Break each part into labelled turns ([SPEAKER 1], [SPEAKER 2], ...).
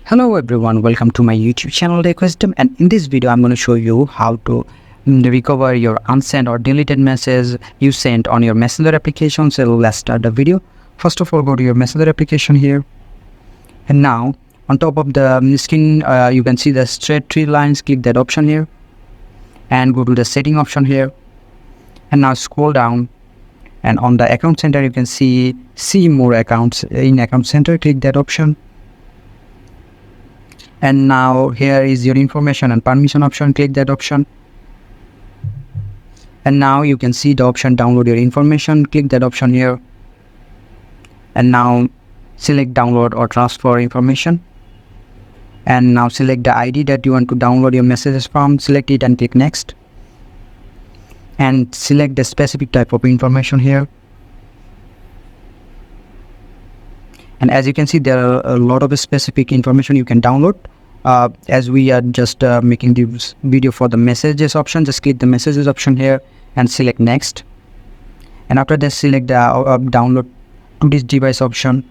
[SPEAKER 1] Hello everyone, welcome to my YouTube channel Tech Wisdom, and in this video I'm going to show you how to recover your unsent or deleted message you sent on your Messenger application. So let's start the video. First of all, go to your Messenger application here, and now on top of the screen you can see the straight three lines. Click that option here and go to the setting option here, and now scroll down, and on the account center you can see more accounts. In account center, click that option. And now here is your information and permission option. Click that option, and now you can see the option download your information. Click that option here, and now select download or transfer information, and now select the ID that you want to download your messages from. Select it and click next, and select the specific type of information here. And as you can see, there are a lot of specific information you can download. As we are just making this video for the messages option, just click the messages option here and select next. And after that, select the download to this device option,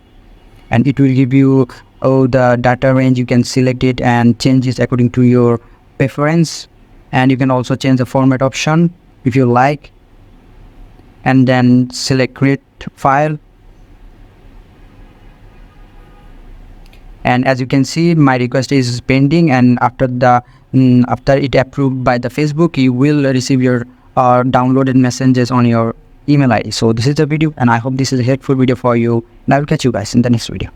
[SPEAKER 1] and it will give you the data range. You can select it and change it according to your preference, and you can also change the format option if you like, and then select create file. And as you can see, my request is pending, and after it approved by the Facebook, you will receive your downloaded messages on your email ID. So this is the video, and I hope this is a helpful video for you, and I will catch you guys in the next video.